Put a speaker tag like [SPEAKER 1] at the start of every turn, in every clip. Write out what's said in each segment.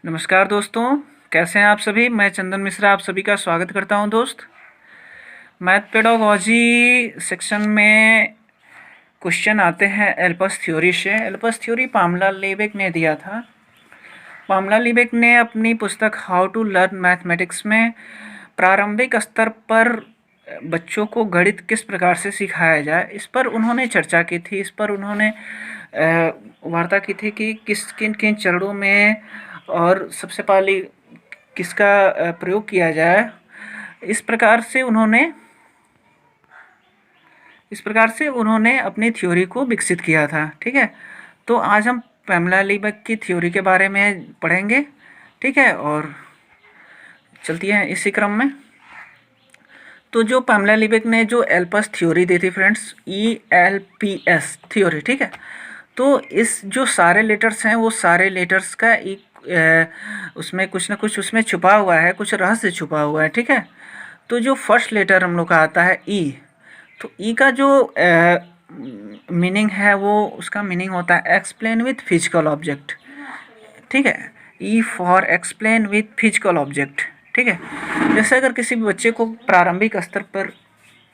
[SPEAKER 1] नमस्कार दोस्तों, कैसे हैं आप सभी। मैं चंदन मिश्रा आप सभी का स्वागत करता हूं दोस्त। मैथ पेडागोजी सेक्शन में क्वेश्चन आते हैं एल्पस थ्योरी से। एल्पस थ्योरी पामला लीबेक ने दिया था। पामला लीबेक ने अपनी पुस्तक हाउ टू लर्न मैथमेटिक्स में प्रारंभिक स्तर पर बच्चों को गणित किस प्रकार से सिखाया जाए इस पर उन्होंने चर्चा की थी। इस पर उन्होंने वार्ता की थी कि किन किन चरणों में और सबसे पहले किसका प्रयोग किया जाए। इस प्रकार से उन्होंने अपनी थ्योरी को विकसित किया था। ठीक है, तो आज हम पैमला लीबेक की थ्योरी के बारे में पढ़ेंगे। ठीक है, और चलती हैं इसी क्रम में। तो जो पैमला लीबेक ने जो एल्पस थ्योरी दी थी फ्रेंड्स, ELPS थ्योरी, ठीक है, तो इस जो सारे लेटर्स हैं वो सारे लेटर्स का एक उसमें कुछ ना कुछ उसमें छुपा हुआ है, कुछ रहस्य छुपा हुआ है। ठीक है, तो जो फर्स्ट लेटर हम लोग का आता है E, तो E का जो मीनिंग है वो उसका मीनिंग होता है एक्सप्लेन विथ फिजिकल ऑब्जेक्ट। ठीक है, E for explain with physical object. ठीक है, जैसे अगर किसी बच्चे को प्रारंभिक स्तर पर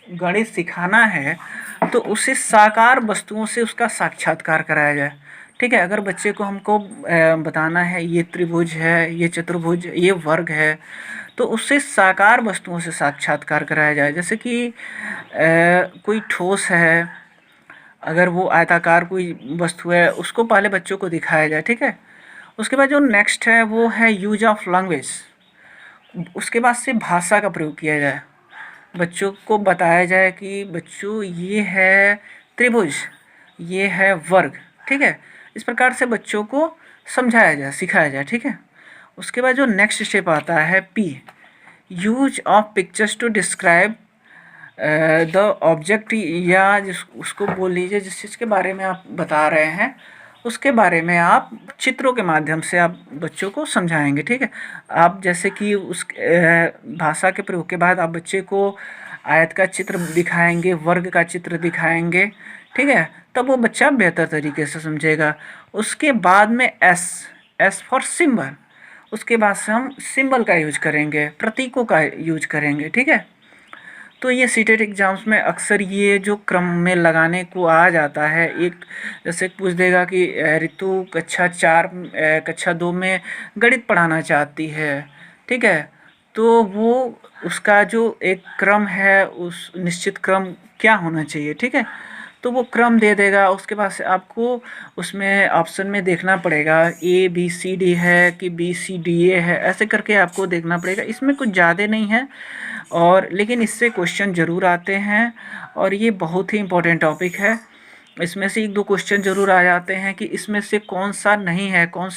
[SPEAKER 1] गणित सिखाना है तो उसे साकार वस्तुओं से उसका साक्षात्कार कराया जाए। ठीक है, अगर बच्चे को हमको बताना है ये त्रिभुज है, ये चतुर्भुज, ये वर्ग है, तो उससे साकार वस्तुओं से साक्षात्कार कराया जाए। जैसे कि कोई ठोस है, अगर वो आयताकार कोई वस्तु है उसको पहले बच्चों को दिखाया जाए। ठीक है, उसके बाद जो नेक्स्ट है वो है यूज ऑफ लैंग्वेज। उसके बाद से भाषा का प्रयोग किया जाए, बच्चों को बताया जाए कि बच्चों ये है त्रिभुज, ये है वर्ग। ठीक है, इस प्रकार से बच्चों को समझाया जाए, सिखाया जाए। ठीक है, उसके बाद जो नेक्स्ट स्टेप आता है P, use of pictures to describe the object, या जिस उसको बोल लीजिए जिस चीज़ के बारे में आप बता रहे हैं उसके बारे में आप चित्रों के माध्यम से आप बच्चों को समझाएंगे। ठीक है, आप जैसे कि उस भाषा के प्रयोग के बाद आप बच्चे को आयत का चित्र दिखाएंगे, वर्ग का चित्र दिखाएंगे। ठीक है, तब वो बच्चा बेहतर तरीके से समझेगा। उसके बाद में एस फॉर सिंबल, उसके बाद से हम सिंबल का यूज करेंगे, प्रतीकों का यूज करेंगे। ठीक है, तो ये सीटेट एग्ज़ाम्स में अक्सर ये जो क्रम में लगाने को आ जाता है। एक जैसे पूछ देगा कि ऋतु कक्षा 2 में गणित पढ़ाना चाहती है। ठीक है, तो वो उसका जो एक क्रम है, उस निश्चित क्रम क्या होना चाहिए। ठीक है, तो वो क्रम दे देगा। उसके बाद से आपको उसमें ऑप्शन में देखना पड़ेगा ABCD है कि BCDA है, ऐसे करके आपको देखना पड़ेगा। इसमें कुछ ज़्यादा नहीं है, और लेकिन इससे क्वेश्चन ज़रूर आते हैं और ये बहुत ही इम्पोर्टेंट टॉपिक है। इसमें से एक दो क्वेश्चन ज़रूर आ जाते हैं कि इसमें से कौन सा नहीं है, कौन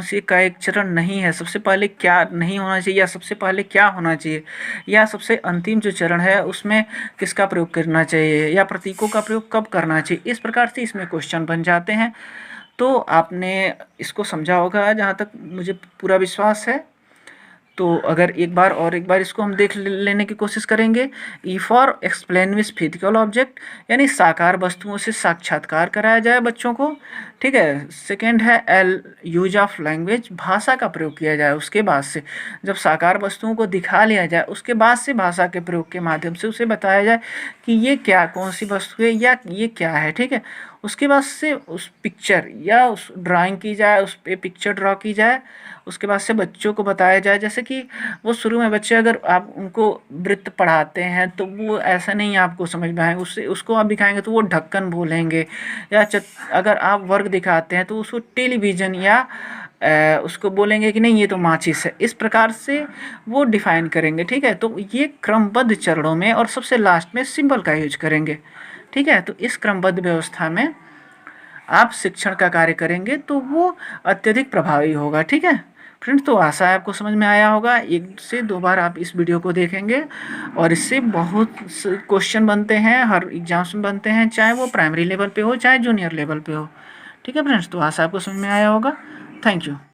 [SPEAKER 1] सी का एक चरण नहीं है, सबसे पहले क्या नहीं होना चाहिए, या सबसे पहले क्या होना चाहिए, या सबसे अंतिम जो चरण है उसमें किसका प्रयोग करना चाहिए, या प्रतीकों का प्रयोग कब करना चाहिए। इस प्रकार से इसमें क्वेश्चन बन जाते हैं। तो आपने इसको समझा होगा जहाँ तक मुझे पूरा विश्वास है। तो अगर एक बार इसको हम देख लेने की कोशिश करेंगे। E for explain with physical object, यानी साकार वस्तुओं से साक्षात्कार कराया जाए बच्चों को। ठीक है, सेकंड है एल, यूज ऑफ लैंग्वेज, भाषा का प्रयोग किया जाए। उसके बाद से जब साकार वस्तुओं को दिखा लिया जाए उसके बाद से भाषा के प्रयोग के माध्यम से उसे बताया जाए कि ये क्या, कौन सी वस्तु है या ये क्या है। ठीक है, उसके बाद से उस पिक्चर या उस ड्राइंग की जाए, उस पे पिक्चर ड्रॉ की जाए। उसके बाद से बच्चों को बताया जाए, जैसे कि वो शुरू में बच्चे अगर आप उनको वृत्त पढ़ाते हैं तो वो ऐसा नहीं आपको समझ में आएगा, उसको आप दिखाएंगे तो वो ढक्कन बोलेंगे। या अगर आप वर्ग दिखाते हैं तो उसको टेलीविज़न या उसको बोलेंगे कि नहीं ये तो माचिस है। इस प्रकार से वो डिफाइन करेंगे। ठीक है, तो ये क्रमबद्ध चरणों में और सबसे लास्ट में सिंबल का यूज करेंगे। ठीक है, तो इस क्रमबद्ध व्यवस्था में आप शिक्षण का कार्य करेंगे तो वो अत्यधिक प्रभावी होगा। ठीक है फ्रेंड्स, तो आशा है आपको समझ में आया होगा। 1 से 2 बार आप इस वीडियो को देखेंगे और इससे बहुत क्वेश्चन बनते हैं, हर एग्जाम्स में बनते हैं, चाहे वो प्राइमरी लेवल पे हो चाहे जूनियर लेवल पे हो। ठीक है फ्रेंड्स, तो आशा आपको समझ में आया होगा। Thank you.